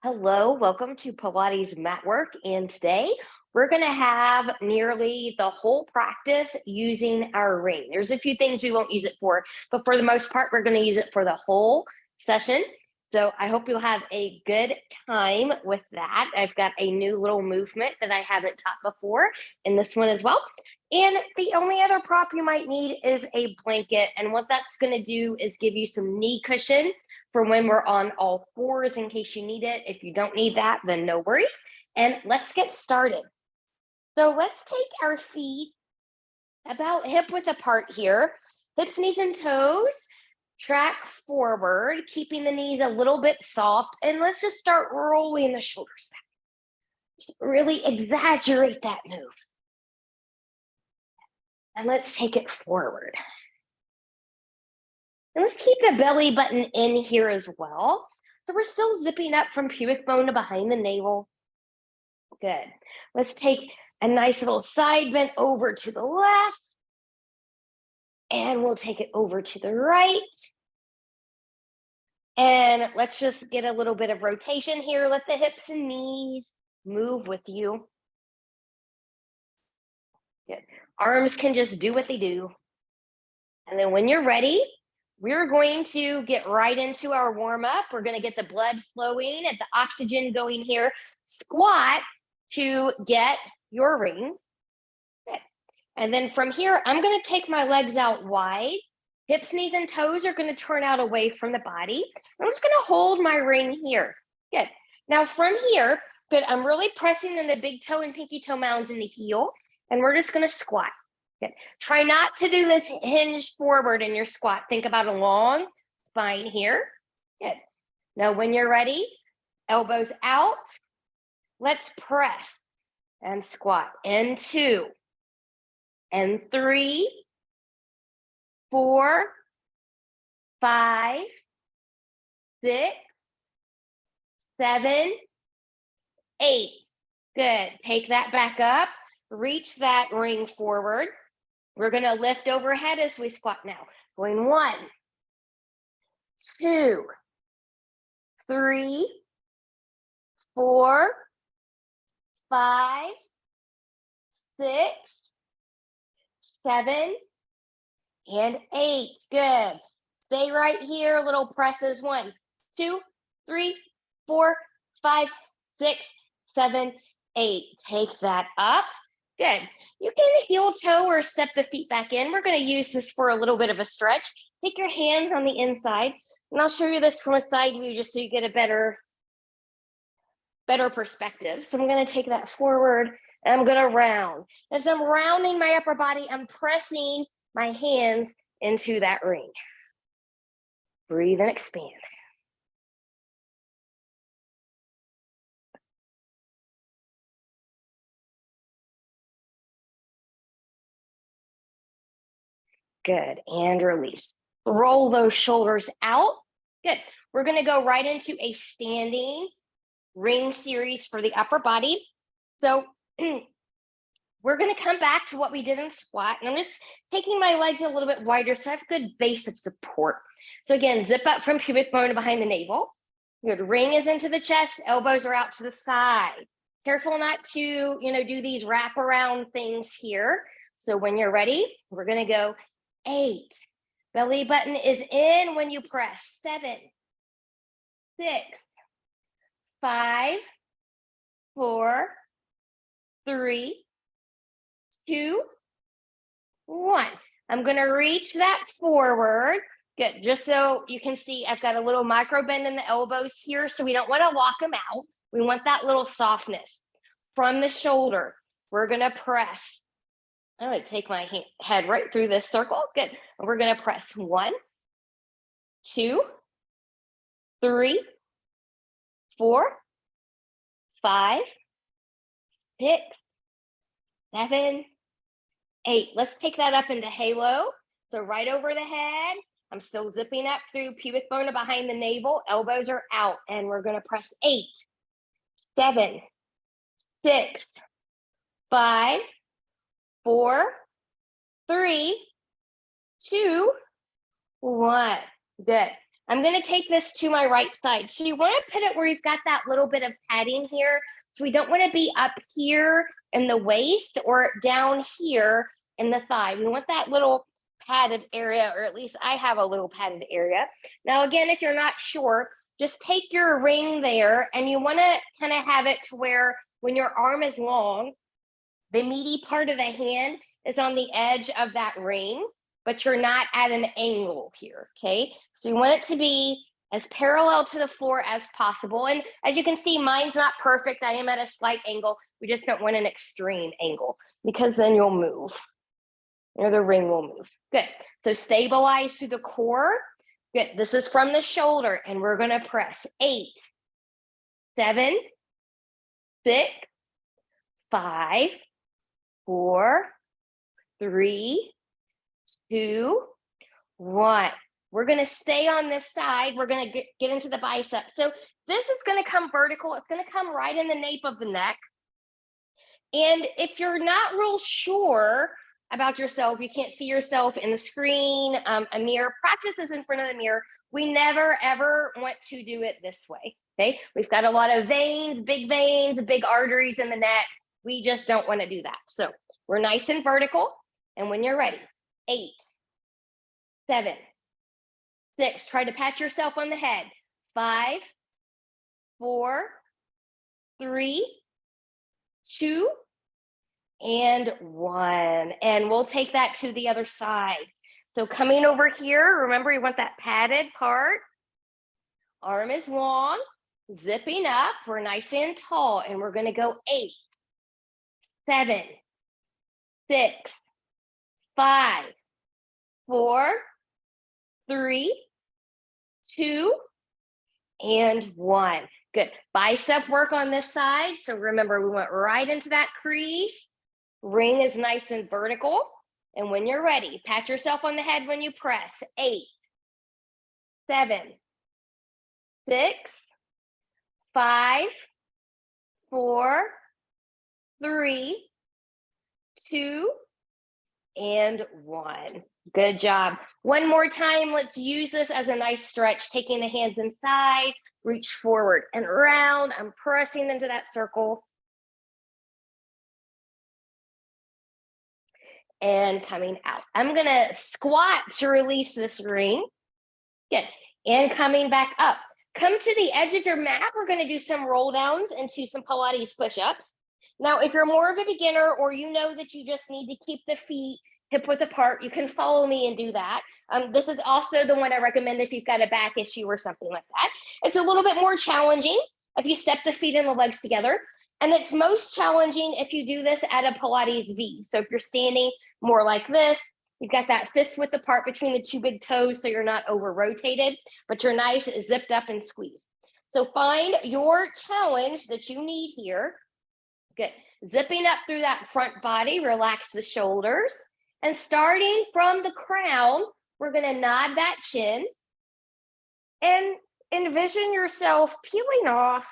Hello, welcome to Pilates Matwork. And today we're going to have nearly the whole practice using our ring. There's a few things we won't use it for, but for the most part, we're going to use it for the whole session. So I hope you'll have a good time with that. I've got a new little movement that I haven't taught before in this one as well. And the only other prop you might need is a blanket. And what that's going to do is give you some knee cushion for when we're on all fours in case you need it. If you don't need that, then no worries. And let's get started. So let's take our feet about hip width apart here, hips, knees, and toes. Track forward, keeping the knees a little bit soft. And let's just start rolling the shoulders back. Just really exaggerate that move. And let's take it forward. And let's keep the belly button in here as well. So we're still zipping up from pubic bone to behind the navel. Good. Let's take a nice little side bend over to the left. And we'll take it over to the right. And let's just get a little bit of rotation here. Let the hips and knees move with you. Good. Arms can just do what they do. And then when you're ready, we're going to get right into our warm up. We're going to get the blood flowing and the oxygen going here. Squat to get your ring. Good. And then from here, I'm going to take my legs out wide. Hips, knees, and toes are going to turn out away from the body. I'm just going to hold my ring here. Good. Now from here, good, I'm really pressing in the big toe and pinky toe mounds in the heel. And we're just going to squat. Good. Try not to do this hinge forward in your squat. Think about a long spine here. Good. Now, when you're ready, elbows out. Let's press and squat. And 2, and 3, 4, 5, 6, 7, 8. Good. Take that back up. Reach that ring forward. We're going to lift overhead as we squat now. Going 1, 2, 3, 4, 5, 6, 7, and 8. Good. Stay right here. Little presses. 1, 2, 3, 4, 5, 6, 7, 8. Take that up. Good. You can heel toe or step the feet back in. We're going to use this for a little bit of a stretch. Take your hands on the inside, and I'll show you this from a side view just so you get a better perspective. So I'm going to take that forward, and I'm going to round. As I'm rounding my upper body, I'm pressing my hands into that ring. Breathe and expand. Good, and release. Roll those shoulders out. Good. We're going to go right into a standing ring series for the upper body. So we're going to come back to what we did in squat. And I'm just taking my legs a little bit wider so I have a good base of support. So again, zip up from pubic bone to behind the navel. Good. Ring is into the chest. Elbows are out to the side. Careful not to, do these wraparound things here. So when you're ready, we're going to go 8. Belly button is in when you press. 7, 6, 5, 4, 3, 2, 1. I'm going to reach that forward. Good. Just so you can see, I've got a little micro bend in the elbows here. So we don't want to lock them out. We want that little softness from the shoulder. We're going to press. I'm going to take my head right through this circle. Good. And we're going to press 1, 2, 3, 4, 5, 6, 7, 8. Let's take that up into halo. So right over the head. I'm still zipping up through pubic bone behind the navel. Elbows are out. And we're going to press 8, 7, 6, 5, 4, 3, 2, 1. Good. I'm going to take this to my right side. So you want to put it where you've got that little bit of padding here. So we don't want to be up here in the waist or down here in the thigh. We want that little padded area, or at least I have a little padded area. Now, again, if you're not sure, just take your ring there and you want to kind of have it to where when your arm is long, the meaty part of the hand is on the edge of that ring, but you're not at an angle here, okay? So you want it to be as parallel to the floor as possible. And as you can see, mine's not perfect. I am at a slight angle. We just don't want an extreme angle because then you'll move, or the ring will move. Good. So stabilize through the core. Good. This is from the shoulder, and we're going to press 8, 7, 6, 5, 4, 3, 2, 1. We're going to stay on this side. We're going to get into the bicep. So this is going to come vertical. It's going to come right in the nape of the neck. And if you're not real sure about yourself, you can't see yourself in the screen, a mirror, practice is in front of the mirror. We never, ever want to do it this way, okay? We've got a lot of veins, big arteries in the neck. We just don't want to do that. So we're nice and vertical. And when you're ready, 8, 7, 6, try to pat yourself on the head. 5, 4, 3, 2, and 1. And we'll take that to the other side. So coming over here, remember you want that padded part. Arm is long, zipping up. We're nice and tall. And we're going to go 8, 7, 6, 5, 4, 3, 2, and 1. Good. Bicep work on this side. So remember, we went right into that crease. Ring is nice and vertical. And when you're ready, pat yourself on the head when you press. 8, 7, 6, 5, 4, 3, 2, and 1. Good job. One more time. Let's use this as a nice stretch, taking the hands inside, reach forward and around. I'm pressing into that circle. And coming out. I'm going to squat to release this ring. Good. And coming back up. Come to the edge of your mat. We're going to do some roll downs into some Pilates push-ups. Now, if you're more of a beginner or you know that you just need to keep the feet hip width apart, you can follow me and do that. This is also the one I recommend if you've got a back issue or something like that. It's a little bit more challenging if you step the feet and the legs together. And it's most challenging if you do this at a Pilates V. So if you're standing more like this, you've got that fist width apart between the two big toes so you're not over rotated, but you're nice, zipped up and squeezed. So find your challenge that you need here. Good. Zipping up through that front body, relax the shoulders. And starting from the crown, we're going to nod that chin and envision yourself peeling off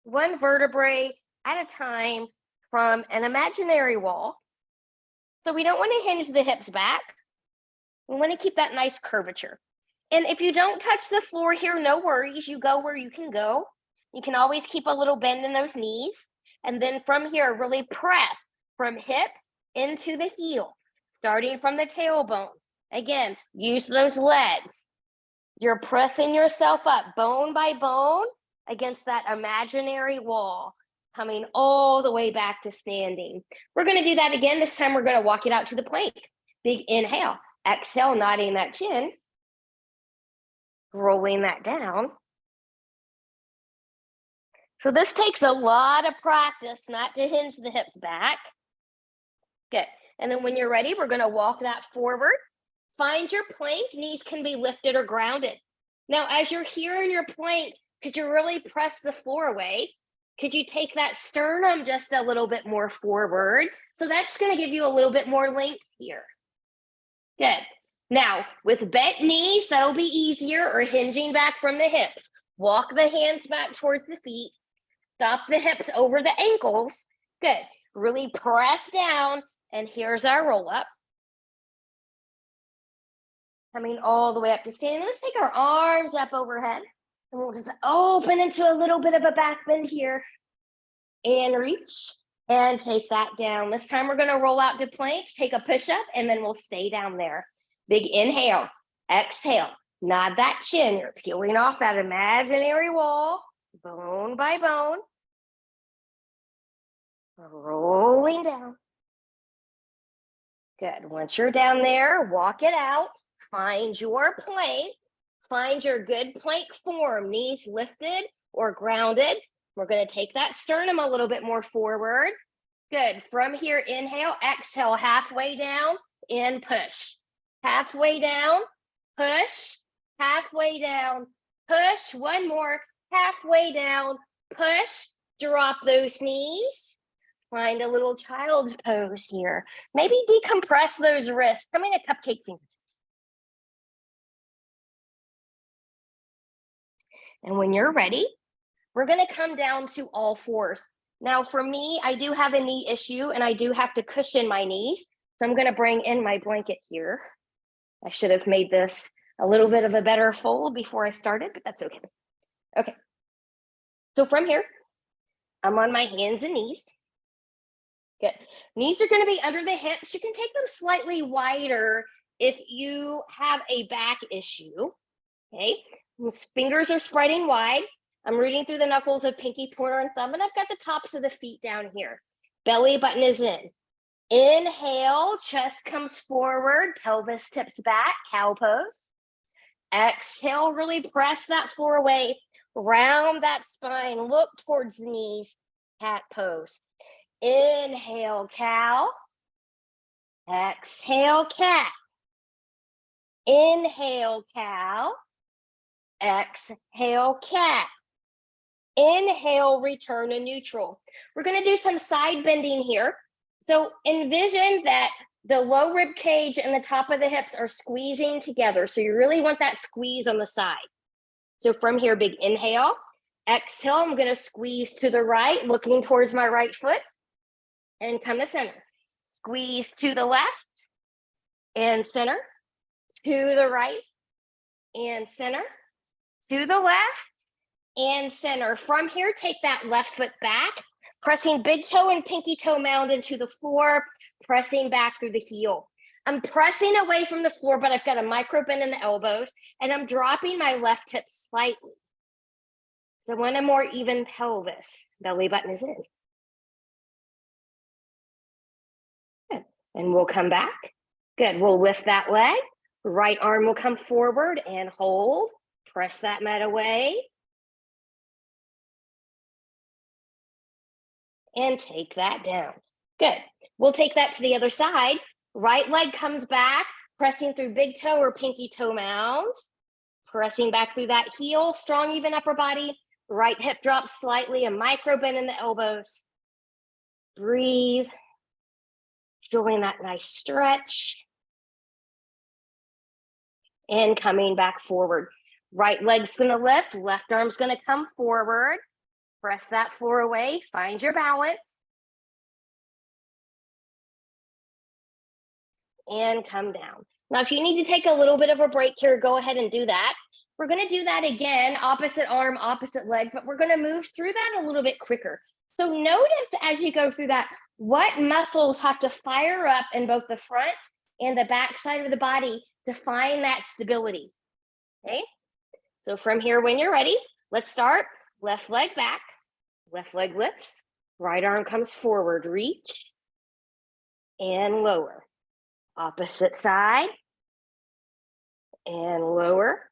one vertebrae at a time from an imaginary wall. So we don't want to hinge the hips back. We want to keep that nice curvature. And if you don't touch the floor here, no worries. You go where you can go. You can always keep a little bend in those knees. And then from here, really press from hip into the heel, starting from the tailbone. Again, use those legs. You're pressing yourself up bone by bone against that imaginary wall, coming all the way back to standing. We're going to do that again. This time we're going to walk it out to the plank. Big inhale, exhale, nodding that chin, rolling that down. So this takes a lot of practice not to hinge the hips back. Good. And then when you're ready, we're going to walk that forward. Find your plank. Knees can be lifted or grounded. Now, as you're here in your plank, could you really press the floor away? Could you take that sternum just a little bit more forward? So that's going to give you a little bit more length here. Good. Now, with bent knees, that'll be easier, or hinging back from the hips. Walk the hands back towards the feet. Stop the hips over the ankles. Good. Really press down. And here's our roll up. Coming all the way up to standing. Let's take our arms up overhead. And we'll just open into a little bit of a back bend here. And reach. And take that down. This time we're going to roll out to plank, take a push-up, and then we'll stay down there. Big inhale. Exhale. Nod that chin. You're peeling off that imaginary wall, bone by bone. Rolling down. Good. Once you're down there, walk it out. Find your plank. Find your good plank form. Knees lifted or grounded. We're going to take that sternum a little bit more forward. Good. From here, inhale, exhale, halfway down, and push. Halfway down, push. Halfway down, push. One more. Halfway down, push. Drop those knees. Find a little child's pose here. Maybe decompress those wrists. Come in a cupcake fingertips. And when you're ready, we're going to come down to all fours. Now, for me, I do have a knee issue and I do have to cushion my knees. So I'm going to bring in my blanket here. I should have made this a little bit of a better fold before I started, but that's okay. Okay. So from here, I'm on my hands and knees. Good. Knees are going to be under the hips. You can take them slightly wider if you have a back issue. Okay. Fingers are spreading wide. I'm rooting through the knuckles of pinky, pointer, and thumb, and I've got the tops of the feet down here. Belly button is in. Inhale, chest comes forward, pelvis tips back, cow pose. Exhale, really press that floor away, round that spine, look towards the knees, cat pose. Inhale, cow. Exhale, cat. Inhale, cow. Exhale, cat. Inhale, return to neutral. We're going to do some side bending here. So envision that the low rib cage and the top of the hips are squeezing together. So you really want that squeeze on the side. So from here, big inhale. Exhale, I'm going to squeeze to the right, looking towards my right foot. And come to center. Squeeze to the left and center. To the right and center. To the left and center. From here, take that left foot back, pressing big toe and pinky toe mound into the floor, pressing back through the heel. I'm pressing away from the floor, but I've got a micro bend in the elbows, and I'm dropping my left hip slightly. So I want a more even pelvis. Belly button is in. Good. And we'll come back. Good. We'll lift that leg. Right arm will come forward and hold. Press that mat away. And take that down. Good. We'll take that to the other side. Right leg comes back, pressing through big toe or pinky toe mounds. Pressing back through that heel, strong, even upper body. Right hip drops slightly, a micro bend in the elbows. Breathe. Feeling that nice stretch. And coming back forward. Right leg's going to lift, left arm's going to come forward. Press that floor away, find your balance. And come down. Now, if you need to take a little bit of a break here, go ahead and do that. We're going to do that again, opposite arm, opposite leg, but we're going to move through that a little bit quicker. So notice as you go through that, what muscles have to fire up in both the front and the back side of the body to find that stability. Okay. So from here, when you're ready, let's start. Left leg back, left leg lifts, right arm comes forward, reach, and lower. Opposite side, and lower,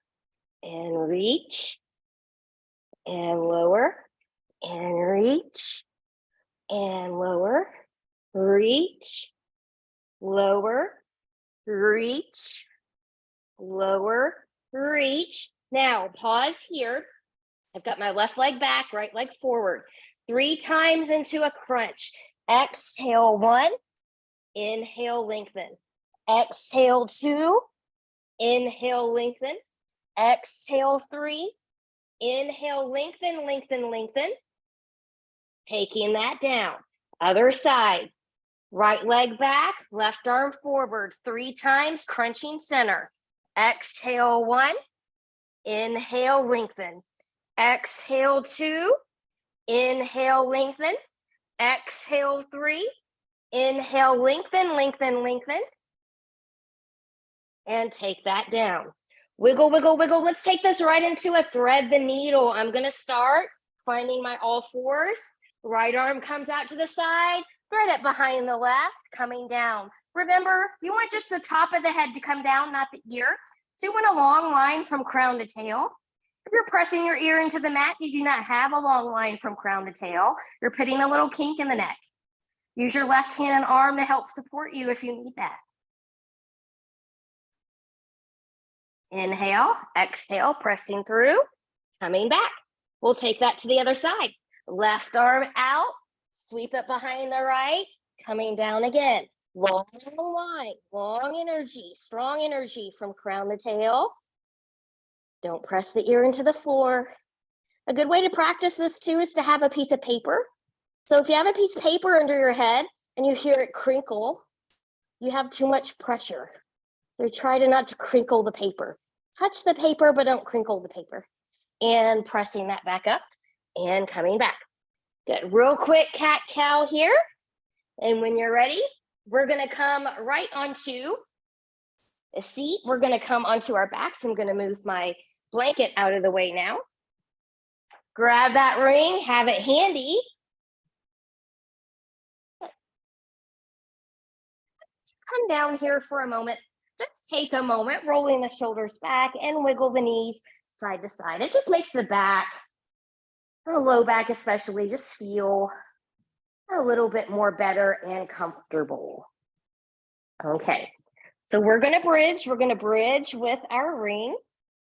and reach, and lower, and reach, and lower, reach, lower, reach, lower, reach. Now, pause here. I've got my left leg back, right leg forward. 3 times into a crunch. Exhale 1, inhale, lengthen. Exhale 2, inhale, lengthen. Exhale 3, inhale, lengthen, lengthen, lengthen. Taking that down. Other side. Right leg back, left arm forward. 3 times, crunching center. Exhale 1. Inhale, lengthen. Exhale 2. Inhale, lengthen. Exhale 3. Inhale, lengthen, lengthen, lengthen. And take that down. Wiggle, wiggle, wiggle. Let's take this right into a thread the needle. I'm going to start finding my all fours. Right arm comes out to the side. Thread it behind the left, coming down. Remember, you want just the top of the head to come down, not the ear. So you want a long line from crown to tail. If you're pressing your ear into the mat, you do not have a long line from crown to tail. You're putting a little kink in the neck. Use your left hand and arm to help support you if you need that. Inhale, exhale, pressing through, coming back. We'll take that to the other side. Left arm out, sweep it behind the right, coming down again. Long line, long energy, strong energy from crown to tail. Don't press the ear into the floor. A good way to practice this too is to have a piece of paper. So if you have a piece of paper under your head and you hear it crinkle, you have too much pressure. So try not to crinkle the paper. Touch the paper, but don't crinkle the paper. And pressing that back up and coming back. Good, real quick cat-cow here. And when you're ready, we're gonna come right onto a seat. We're gonna come onto our backs. I'm gonna move my blanket out of the way now. Grab that ring, have it handy. Come down here for a moment. Just take a moment, rolling the shoulders back and wiggle the knees side to side. It just makes the back, the low back especially, just feel a little bit more better and comfortable. Okay, so we're gonna bridge. We're gonna bridge with our ring.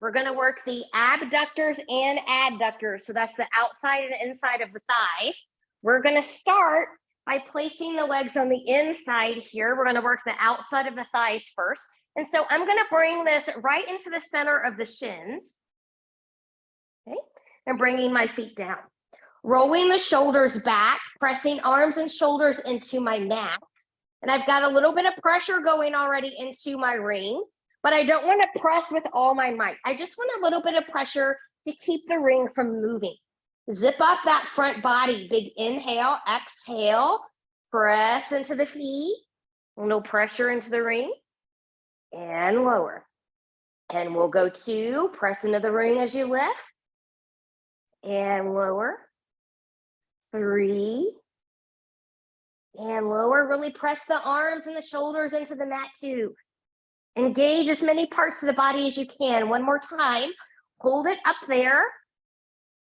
We're gonna work the abductors and adductors. So that's the outside and inside of the thighs. We're gonna start by placing the legs on the inside here. We're gonna work the outside of the thighs first. And so I'm gonna bring this right into the center of the shins. Okay, and bringing my feet down. Rolling the shoulders back, pressing arms and shoulders into my mat. And I've got a little bit of pressure going already into my ring, but I don't want to press with all my might. I just want a little bit of pressure to keep the ring from moving. Zip up that front body. Big inhale, exhale, press into the feet. No pressure into the ring. And lower. And we'll go 2, press into the ring as you lift. And lower. 3. And lower. Really press the arms and the shoulders into the mat too. Engage as many parts of the body as you can. One more time. Hold it up there.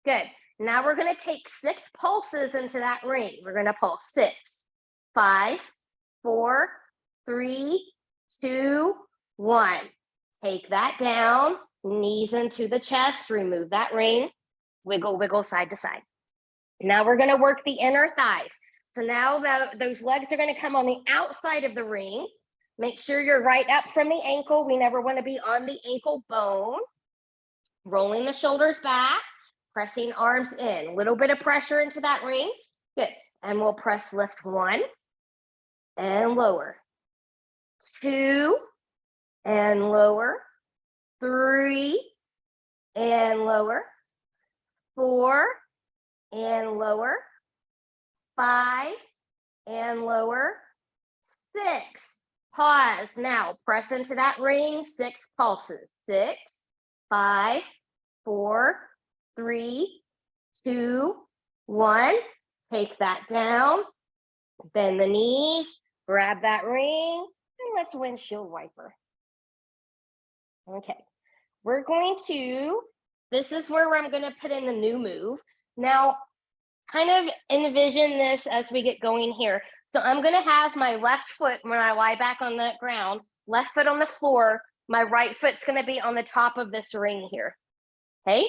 Good. Now we're going to take 6 pulses into that ring. We're going to pulse 6, 5, 4, 3, 2, 1. Take that down, knees into the chest, remove that ring, wiggle, wiggle side to side. Now we're gonna work the inner thighs. So now those legs are gonna come on the outside of the ring. Make sure you're right up from the ankle. We never wanna be on the ankle bone. Rolling the shoulders back, pressing arms in. A little bit of pressure into that ring. Good, and we'll press lift 1 and lower. 2, and lower, 3, and lower, 4, and lower, 5, and lower, 6. Pause. Now press into that ring, 6 pulses. 6, 5, 4, 3, 2, 1. Take that down, bend the knees, grab that ring, and let's windshield wiper. Okay, we're going to, this is where I'm going to put in the new move. Now, kind of envision this as we get going here. So I'm going to have my left foot, when I lie back on the ground, left foot on the floor, my right foot's going to be on the top of this ring here. Okay?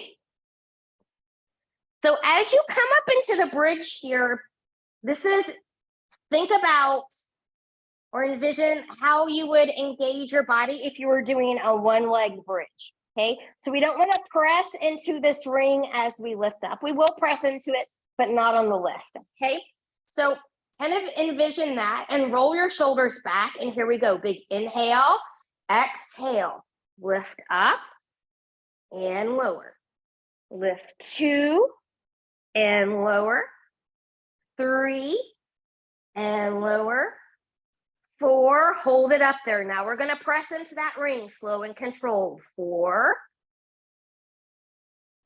So as you come up into the bridge here, this is, think about or envision how you would engage your body if you were doing a one-leg bridge, okay? So we don't want to press into this ring as we lift up. We will press into it, but not on the lift, okay? So kind of envision that and roll your shoulders back, and here we go. Big inhale, exhale. Lift up and lower. Lift 2 and lower. 3 and lower. 4, hold it up there. Now we're going to press into that ring, slow and controlled. 4,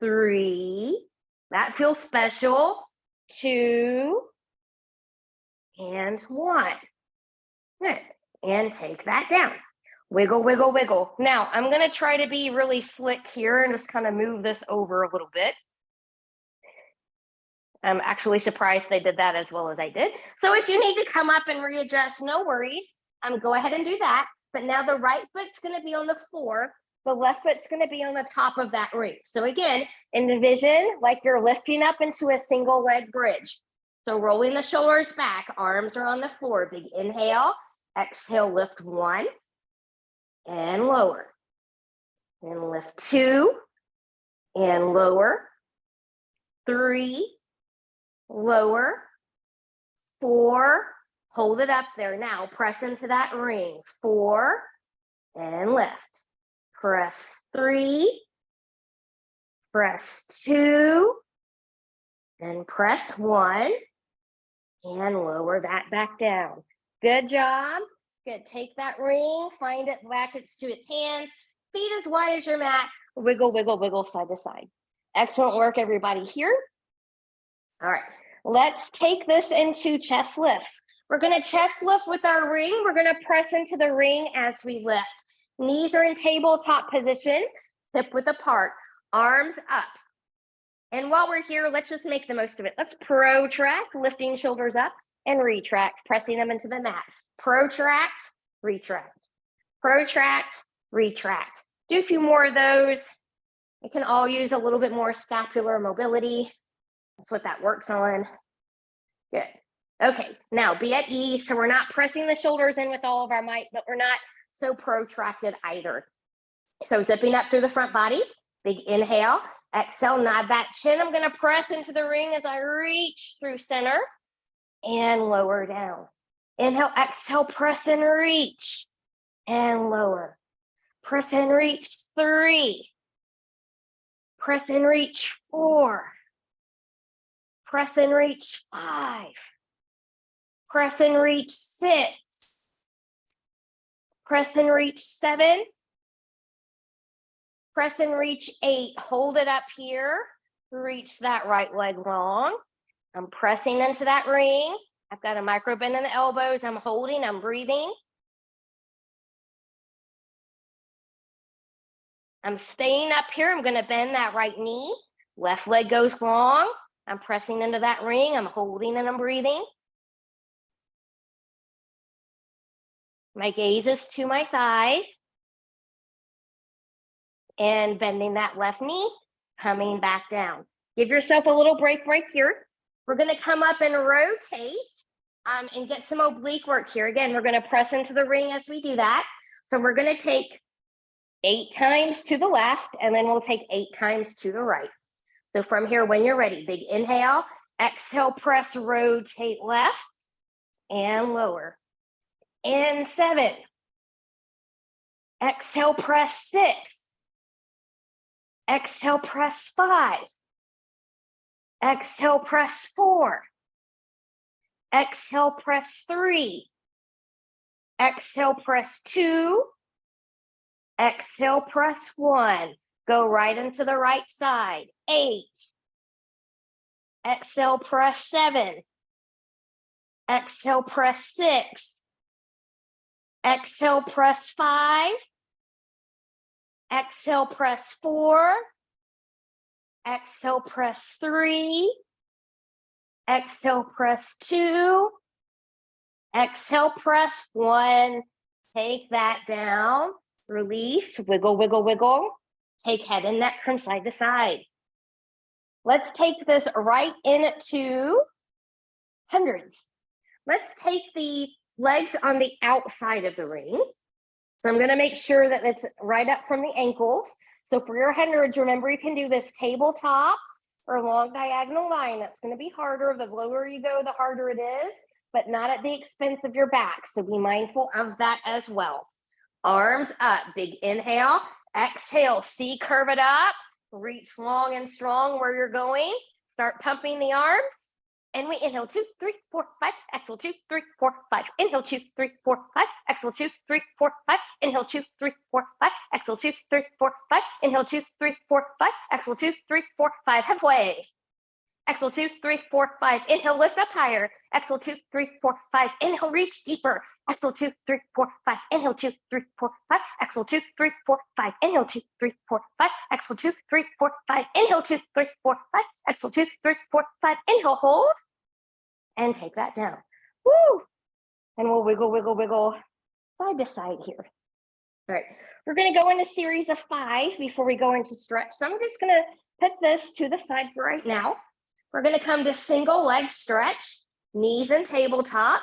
3, that feels special. 2, and 1. Good. And take that down. Wiggle, wiggle, wiggle. Now I'm going to try to be really slick here and just kind of move this over a little bit. I'm actually surprised they did that as well as I did. So if you need to come up and readjust, no worries. Go ahead and do that. But now the right foot's going to be on the floor. The left foot's going to be on the top of that ring. So again, envision like you're lifting up into a single leg bridge. So rolling the shoulders back, arms are on the floor. Big inhale, exhale, lift 1 and lower. And lift 2 and lower. 3, lower. 4, hold it up there. Now press into that ring. 4 and lift. Press 3, press 2, and press 1, and lower that back down. Good job. Good. Take that ring, find it back to its hands, feet as wide as your mat, wiggle, wiggle, wiggle side to side. Excellent work, everybody here. All right, let's take this into chest lifts. We're going to chest lift with our ring. We're going to press into the ring as we lift. Knees are in tabletop position, hip width apart, arms up. And while we're here, let's just make the most of it. Let's protract, lifting shoulders up and retract, pressing them into the mat. Protract, retract, protract, retract. Do a few more of those. It can all use a little bit more scapular mobility. That's what that works on. Good. Okay, now be at ease. So we're not pressing the shoulders in with all of our might, but we're not so protracted either. So zipping up through the front body, big inhale, exhale, nod that chin. I'm going to press into the ring as I reach through center and lower down. Inhale, exhale, press and reach and lower. Press and reach 3. Press and reach 4. Press and reach 5. Press and reach 6. Press and reach 7. Press and reach 8. Hold it up here. Reach that right leg long. I'm pressing into that ring. I've got a micro bend in the elbows. I'm holding, I'm breathing. I'm staying up here. I'm going to bend that right knee. Left leg goes long. I'm pressing into that ring. I'm holding and I'm breathing. My gaze is to my thighs. And bending that left knee, coming back down. Give yourself a little break right here. We're going to come up and rotate and get some oblique work here. Again, we're going to press into the ring as we do that. So we're going to take 8 times to the left, and then we'll take 8 times to the right. So from here, when you're ready, big inhale, exhale, press, rotate left and lower. And 7. Exhale, press 6. Exhale, press 5. Exhale, press 4. Exhale, press 3. Exhale, press 2. Exhale, press 1. Go right into the right side. 8. Exhale, press 7. Exhale, press 6. Exhale, press 5. Exhale, press 4. Exhale, press 3. Exhale, press 2. Exhale, press 1. Take that down. Release. Wiggle, wiggle, wiggle. Take head and neck from side to side. Let's take this right into hundreds. Let's take the legs on the outside of the ring. So I'm going to make sure that it's right up from the ankles. So for your hundreds, remember you can do this tabletop or long diagonal line. That's going to be harder. The lower you go, the harder it is, but not at the expense of your back. So be mindful of that as well. Arms up, big inhale, Exhale, C, curve it up. Reach long and strong where you're going. Start pumping the arms. And we inhale 2, 3, 4, 5. Exhale 2, 3, 4, 5. Inhale 2, 3, 4, 5. Exhale 2, 3, 4, 5. Inhale 2, 3, 4, 5. Exhale 2, 3, 4, 5. Inhale 2, 3, 4, 5. Exhale 2, 3, 4, 5. Halfway. Exhale 2, 3, 4, 5. Inhale, lift up higher. Exhale 2, 3, 4, 5. Inhale, reach deeper. Exhale 2, 3, 4, 5. Inhale 2, 3, 4, 5. Exhale 2, 3, 4, 5. Inhale 2, 3, 4, 5. Exhale 2, 3, 4, 5. Inhale 2, 3, 4, 5. Exhale 2, 3, 4, 5. Inhale, hold. And take that down. Woo! And we'll wiggle, wiggle, wiggle side to side here. All right, we're going to go in a series of 5 before we go into stretch. So I'm just going to put this to the side for right now. We're going to come to single leg stretch, knees and tabletop.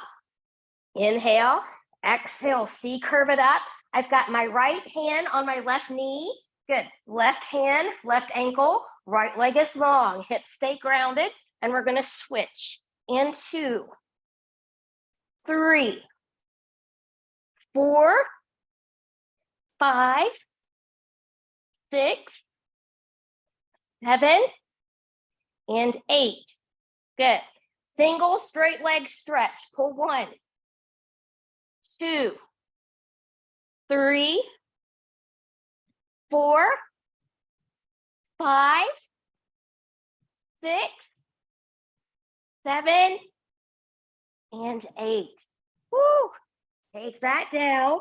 Inhale, exhale, C, curve it up. I've got my right hand on my left knee. Good. Left hand, left ankle, right leg is long. Hips stay grounded. And we're going to switch in 2, 3, 4, 5, 6, 7, and 8. Good. Single straight leg stretch. Pull 1, 2, 3, 4, 5, 6, 7, and 8. Woo! Take that down.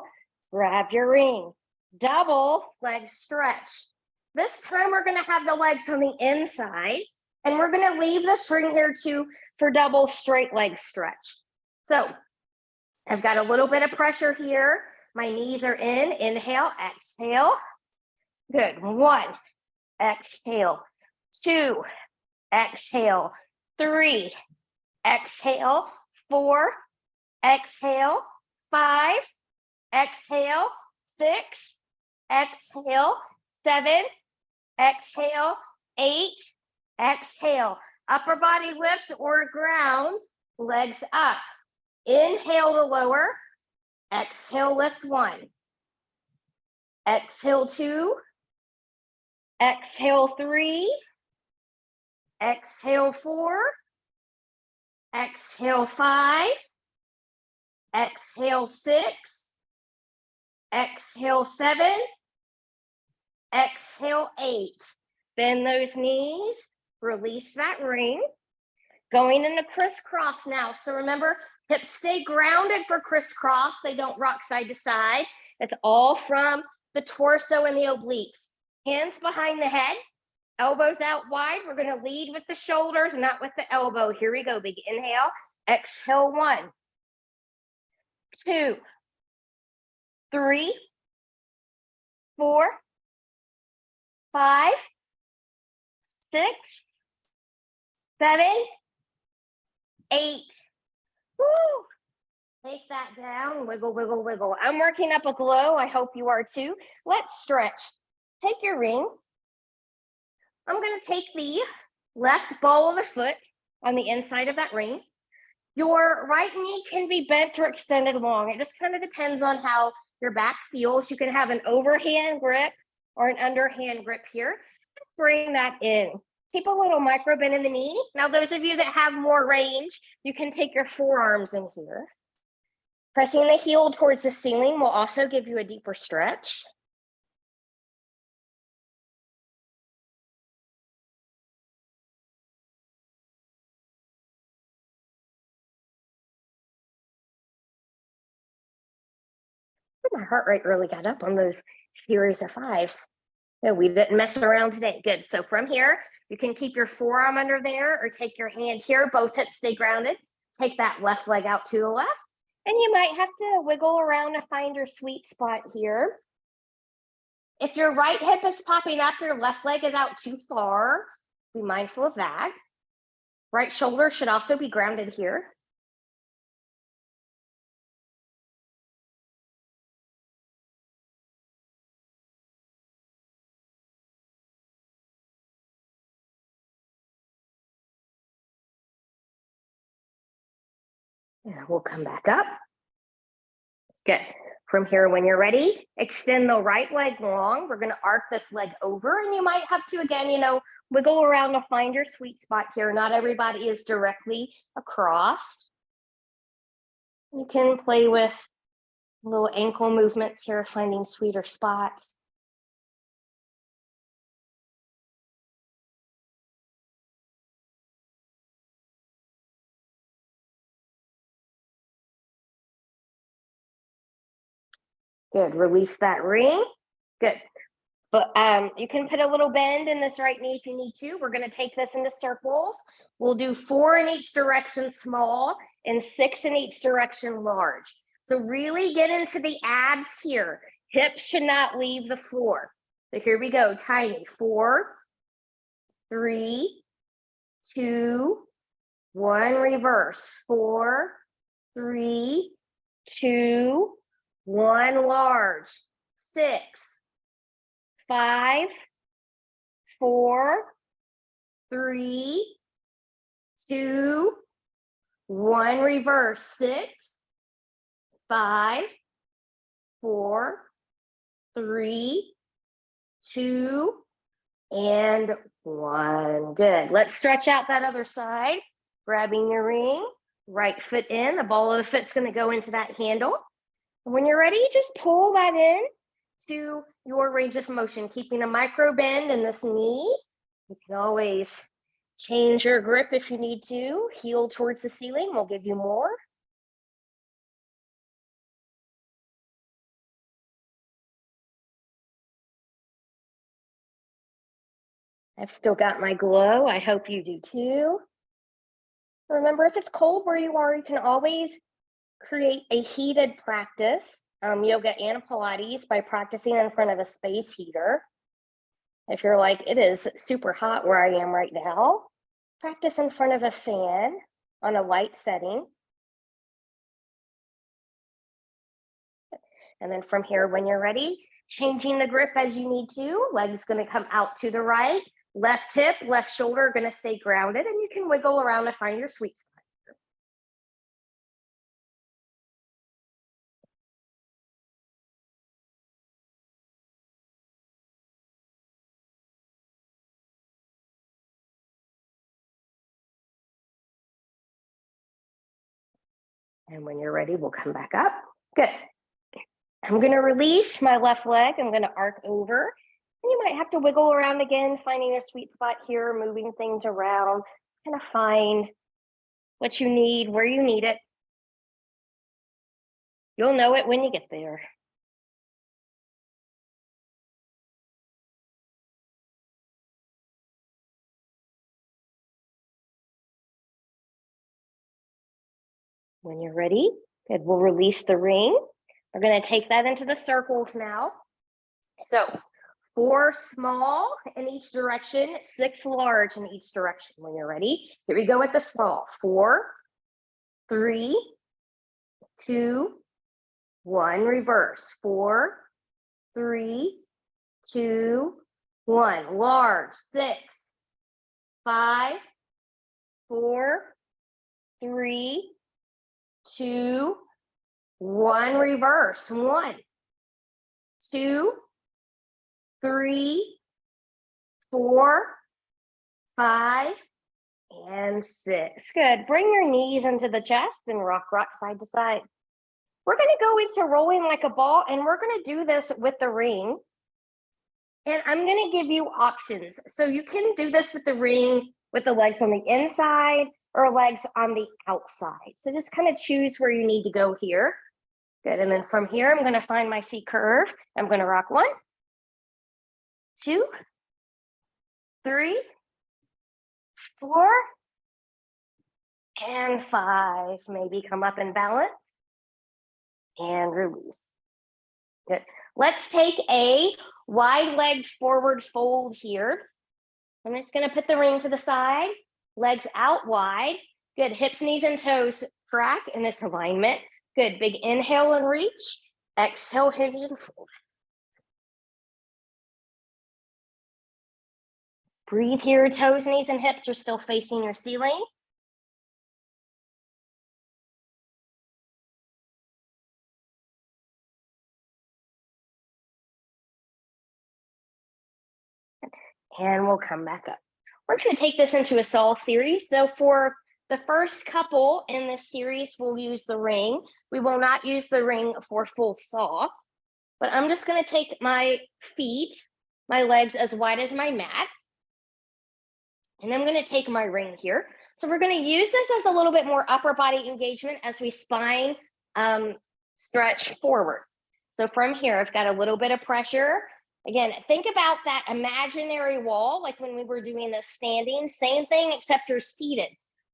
Grab your ring. Double leg stretch. This time we're going to have the legs on the inside, and we're going to leave this ring here too for double straight leg stretch. So I've got a little bit of pressure here. My knees are in. Inhale, exhale. Good. 1, exhale. 2, exhale. 3, exhale. 4, exhale. 5, exhale. 6, exhale. 7, exhale. 8, exhale. Upper body lifts or grounds, legs up. Inhale to lower. Exhale, lift 1. Exhale 2. Exhale 3. Exhale 4. Exhale 5. Exhale 6. Exhale 7. Exhale 8. Bend those knees. Release that ring. Going into crisscross now. So remember, hips stay grounded for crisscross. They don't rock side to side. It's all from the torso and the obliques. Hands behind the head. Elbows out wide. We're going to lead with the shoulders, not with the elbow. Here we go. Big inhale. Exhale 1, 2, 3, 4, 5, 6, 7, 8. Woo! Take that down. Wiggle, wiggle, wiggle. I'm working up a glow. I hope you are too. Let's stretch. Take your ring. I'm going to take the left ball of the foot on the inside of that ring. Your right knee can be bent or extended long. It just kind of depends on how your back feels. You can have an overhand grip or an underhand grip here. Bring that in. Keep a little micro bend in the knee. Now, those of you that have more range, you can take your forearms in here. Pressing the heel towards the ceiling will also give you a deeper stretch. My heart rate really got up on those series of 5s. No, we didn't mess around today. Good. So from here, you can keep your forearm under there or take your hand here. Both hips stay grounded. Take that left leg out to the left. And you might have to wiggle around to find your sweet spot here. If your right hip is popping up, your left leg is out too far. Be mindful of that. Right shoulder should also be grounded here. And we'll come back up. Good. From here, when you're ready, extend the right leg long. We're going to arc this leg over, and you might have to, again, wiggle around to find your sweet spot here. Not everybody is directly across. You can play with little ankle movements here, finding sweeter spots. Good, release that ring. Good. But you can put a little bend in this right knee if you need to. We're going to take this into circles. We'll do 4 in each direction small and 6 in each direction large. So really get into the abs here. Hips should not leave the floor. So here we go, tiny. 4, 3, 2, 1, reverse. 4, 3, 2, 1, large. 6, 5, 4, 3, 2, 1, reverse. 6, 5, 4, 3, 2, and 1. Good. Let's stretch out that other side. Grabbing your ring, right foot in. The ball of the foot's going to go into that handle. When you're ready, just pull that in to your range of motion, keeping a micro bend in this knee. You can always change your grip if you need to. Heel towards the ceiling. We'll give you more. I've still got my glow. I hope you do too. Remember, if it's cold where you are, you can always create a heated practice, yoga and Pilates, by practicing in front of a space heater. If you're like, it is super hot where I am right now, practice in front of a fan on a light setting. And then from here, when you're ready, changing the grip as you need to. Leg's going to come out to the right. Left hip, left shoulder are going to stay grounded, and you can wiggle around to find your sweet spot. And when you're ready, we'll come back up. Good. I'm going to release my left leg. I'm going to arc over. And you might have to wiggle around again, finding a sweet spot here, moving things around, kind of find what you need, where you need it. You'll know it when you get there. When you're ready, good, we'll release the ring. We're going to take that into the circles now. So 4 small in each direction, 6 large in each direction. When you're ready, here we go with the small. 4, 3, 2, 1, reverse. 4, 3, 2, 1, large. 6, 5, 4, 3, 2, 1, reverse. 1, 2, 3, 4, 5, and 6. Good. Bring your knees into the chest and rock side to side. We're going to go into rolling like a ball, and we're going to do this with the ring. And I'm going to give you options. So you can do this with the ring with the legs on the inside or legs on the outside. So just kind of choose where you need to go here. Good. And then from here, I'm going to find my C curve. I'm going to rock 1, 2, 3, 4, and 5. Maybe come up and balance and release. Good. Let's take a wide legs forward fold here. I'm just going to put the ring to the side, legs out wide. Good. Hips, knees, and toes track in this alignment. Good. Big inhale and reach. Exhale, hinge and fold. Breathe here. Toes, knees, and hips are still facing your ceiling. And we'll come back up. We're going to take this into a saw series. So for the first couple in this series, we'll use the ring. We will not use the ring for full saw, but I'm just going to take my feet, my legs as wide as my mat, and I'm going to take my ring here. So we're going to use this as a little bit more upper body engagement as we spine stretch forward. So from here, I've got a little bit of pressure. Again, think about that imaginary wall, like when we were doing the standing, same thing, except you're seated.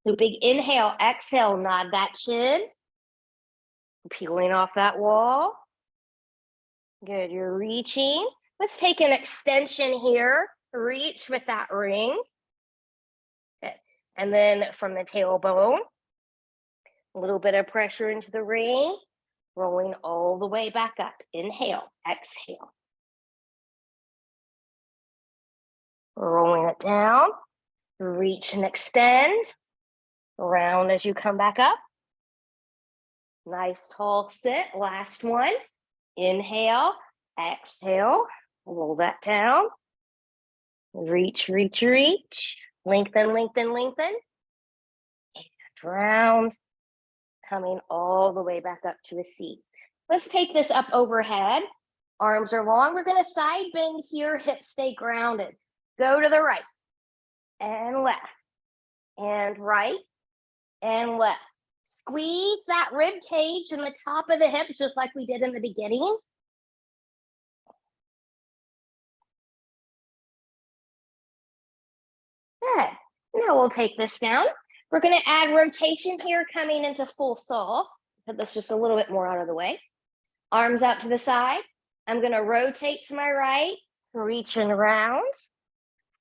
So big inhale, exhale, nod that chin. Peeling off that wall. Good, you're reaching. Let's take an extension here. Reach with that ring. Good. And then from the tailbone, a little bit of pressure into the ring, rolling all the way back up. Inhale, exhale. Rolling it down, reach and extend, round as you come back up. Nice tall sit, last one. Inhale, exhale, roll that down. Reach, reach, reach. Lengthen, lengthen, lengthen. And round, coming all the way back up to the seat. Let's take this up overhead. Arms are long. We're going to side bend here, hips stay grounded. Go to the right and left and right and left. Squeeze that rib cage in the top of the hips, just like we did in the beginning. Good. Now we'll take this down. We're going to add rotation here, coming into full saw. Put this just a little bit more out of the way. Arms out to the side. I'm going to rotate to my right, reach and round.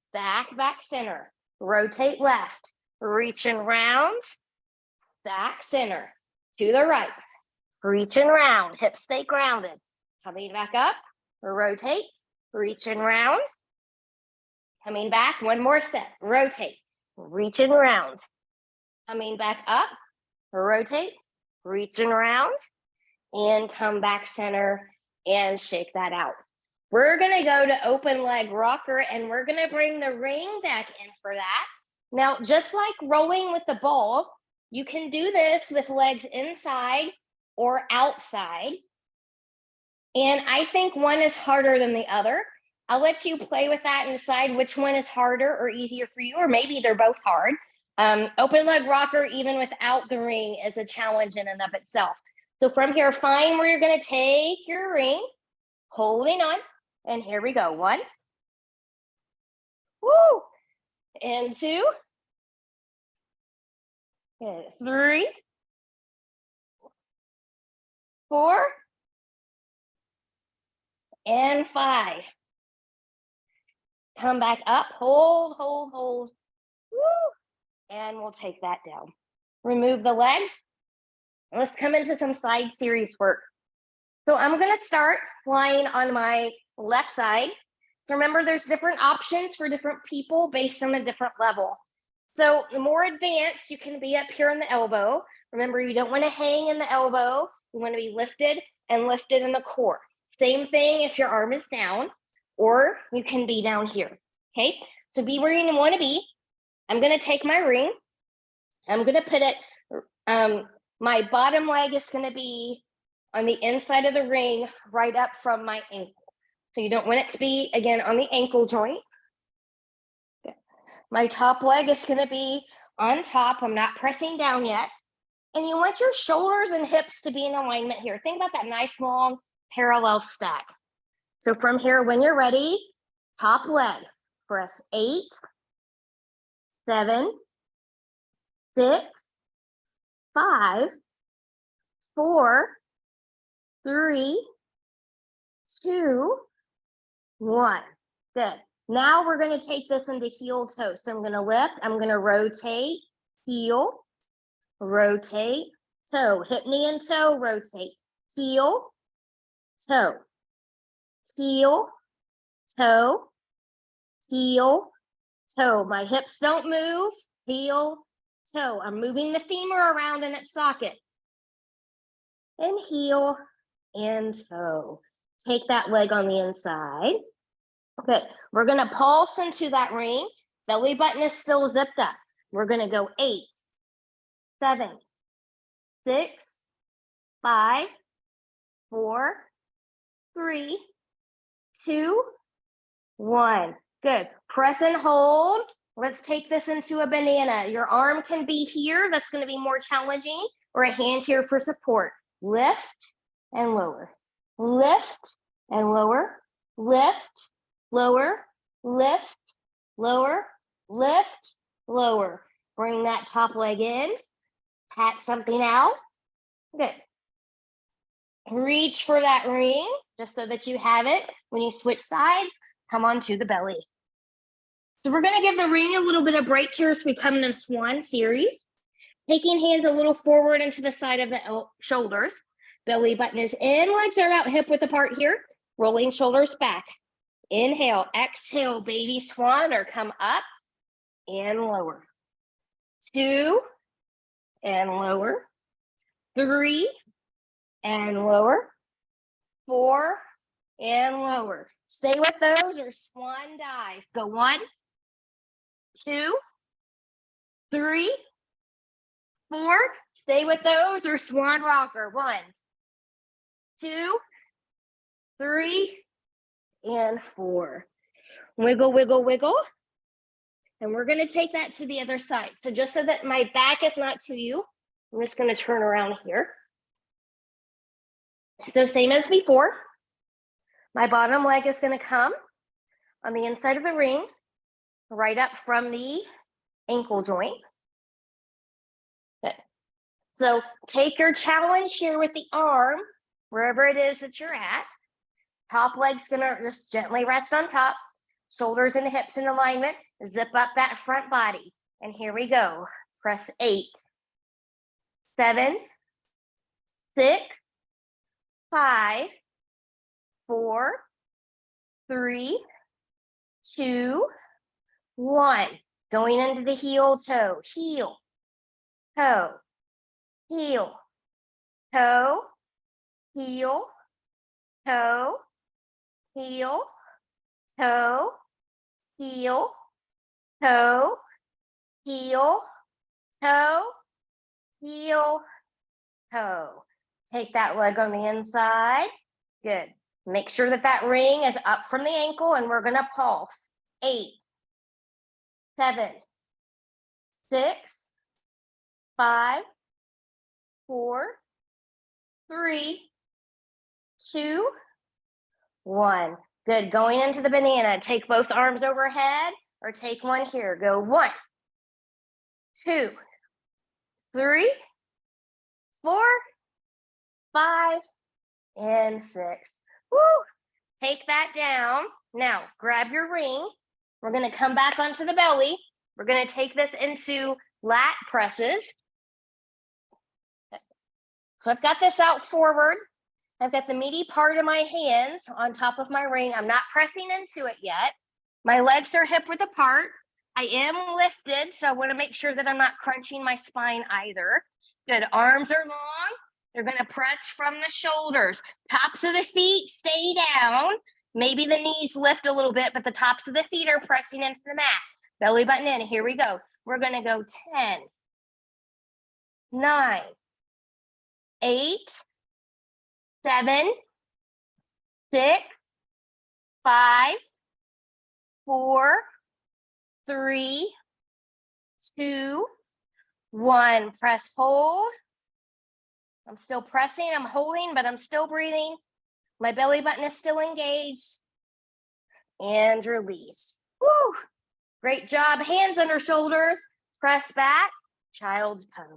Stack back center, rotate left, reach and round, stack center, to the right, reach and round, hips stay grounded. Coming back up, rotate, reach and round. Coming back, one more set, rotate, reach and round. Coming back up, rotate, reach and round, and come back center and shake that out. We're going to go to open leg rocker, and we're going to bring the ring back in for that. Now, just like rowing with the ball, you can do this with legs inside or outside. And I think one is harder than the other. I'll let you play with that and decide which one is harder or easier for you, or maybe they're both hard. Open leg rocker, even without the ring, is a challenge in and of itself. So from here, find where you're going to take your ring, holding on. And here we go. 1. Woo! And 2. And 3. 4. And 5. Come back up. Hold, hold, hold. Woo! And we'll take that down. Remove the legs. Let's come into some side series work. So I'm going to start lying on my left side. So remember, there's different options for different people based on a different level. So the more advanced, you can be up here in the elbow. Remember, you don't want to hang in the elbow. You want to be lifted and lifted in the core. Same thing if your arm is down, or you can be down here. Okay, so be where you want to be. I'm going to take my ring. I'm going to put it, my bottom leg is going to be on the inside of the ring, right up from my ankle. So you don't want it to be, again, on the ankle joint. Okay. My top leg is going to be on top. I'm not pressing down yet. And you want your shoulders and hips to be in alignment here. Think about that nice long parallel stack. So from here, when you're ready, top leg, press 8, 7, 6, 5, 4, 3, 2, 1. Good. Now we're going to take this into heel toe. So I'm going to lift, I'm going to rotate, heel, rotate, toe, hip, knee, and toe, rotate, heel, toe, heel, toe, heel, toe. My hips don't move, heel, toe. I'm moving the femur around in its socket. And heel and toe. Take that leg on the inside. Good. We're going to pulse into that ring. Belly button is still zipped up. We're going to go 8, 7, 6, 5, 4, 3, 2, 1. Good. Press and hold. Let's take this into a banana. Your arm can be here. That's going to be more challenging, or a hand here for support. Lift and lower. Lift and lower. Lift, lower, lift, lower, lift, lower. Bring that top leg in. Pat something out. Good. Reach for that ring just so that you have it. When you switch sides, come onto the belly. So we're going to give the ring a little bit of break here as we come into swan series. Taking hands a little forward into the side of the shoulders. Belly button is in, legs are out hip width apart here. Rolling shoulders back. Inhale, exhale, baby swan, or come up and lower. 2 and lower. 3 and lower. 4 and lower. Stay with those or swan dive. Go 1, 2, 3, 4. Stay with those or swan rocker. 1, 2, 3, and 4. Wiggle, wiggle, wiggle. And we're going to take that to the other side. So just so that my back is not to you, I'm just going to turn around here. So same as before. My bottom leg is going to come on the inside of the ring, right up from the ankle joint. Good. So take your challenge here with the arm, wherever it is that you're at. Top leg's going to just gently rest on top. Shoulders and hips in alignment. Zip up that front body. And here we go. Press 8, 7, 6, 5, 4, 3, 2, 1. Going into the heel toe. Heel, toe, heel, toe, heel, toe, heel, toe, heel, toe, heel, toe, heel, toe. Take that leg on the inside. Good. Make sure that that ring is up from the ankle, and we're going to pulse. 8, 7, 6, 5, 4, 3, 2, 1. Good. Going into the banana. Take both arms overhead or take one here. Go 1, 2, 3, 4, 5, and 6. Woo! Take that down. Now, grab your ring. We're going to come back onto the belly. We're going to take this into lat presses. So I've got this out forward. I've got the meaty part of my hands on top of my ring. I'm not pressing into it yet. My legs are hip width apart. I am lifted, so I want to make sure that I'm not crunching my spine either. Good. Arms are long. They're going to press from the shoulders. Tops of the feet stay down. Maybe the knees lift a little bit, but the tops of the feet are pressing into the mat. Belly button in. Here we go. We're going to go 10, 9, 8, 7, 6, 5, 4, 3, 2, 1. Press, hold. I'm still pressing, I'm holding, but I'm still breathing. My belly button is still engaged. And release. Woo! Great job. Hands under shoulders. Press back. Child's pose.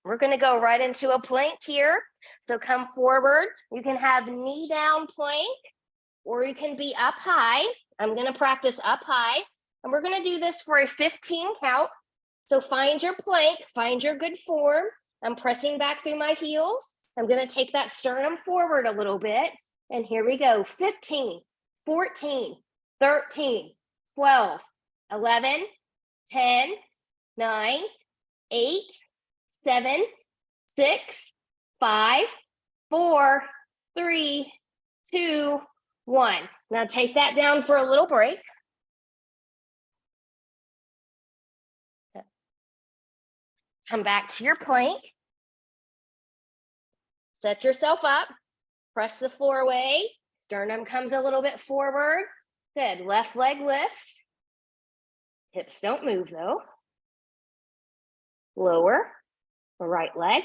We're going to go right into a plank here. So come forward. You can have knee down plank, or you can be up high. I'm going to practice up high. And we're going to do this for a 15 count. So find your plank, find your good form. I'm pressing back through my heels. I'm going to take that sternum forward a little bit. And here we go. 15, 14, 13, 12, 11, 10, 9, 8, 7, 6, 5, 4, 3, 2, 1. Now take that down for a little break. Come back to your plank. Set yourself up. Press the floor away. Sternum comes a little bit forward. Good. Left leg lifts. Hips don't move though. Lower the right leg.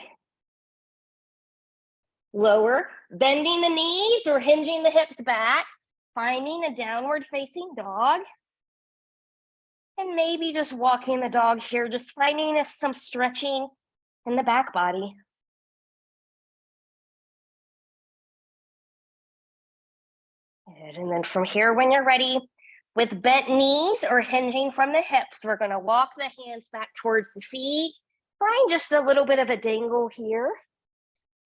Lower, bending the knees or hinging the hips back, finding a downward facing dog. And maybe just walking the dog here, just finding some stretching in the back body. Good. And then from here, when you're ready, with bent knees or hinging from the hips, we're going to walk the hands back towards the feet. Find just a little bit of a dangle here.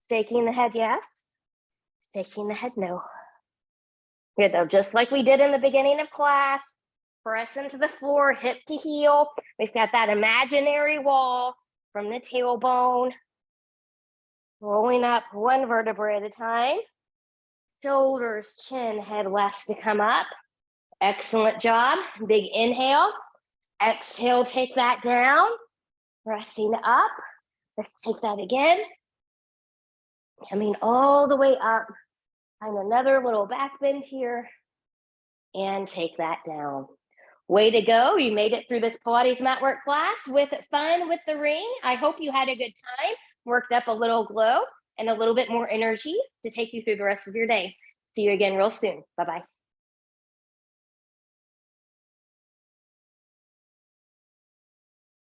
Shaking the head, yes. Shaking the head, no. Good, though, just like we did in the beginning of class. Press into the floor, hip to heel. We've got that imaginary wall from the tailbone. Rolling up one vertebra at a time. Shoulders, chin, head left to come up. Excellent job. Big inhale. Exhale, take that down. Resting up. Let's take that again. Coming all the way up. Find another little back bend here. And take that down. Way to go. You made it through this Pilates Matwork class with fun with the ring. I hope you had a good time, worked up a little glow and a little bit more energy to take you through the rest of your day. See you again real soon. Bye-bye.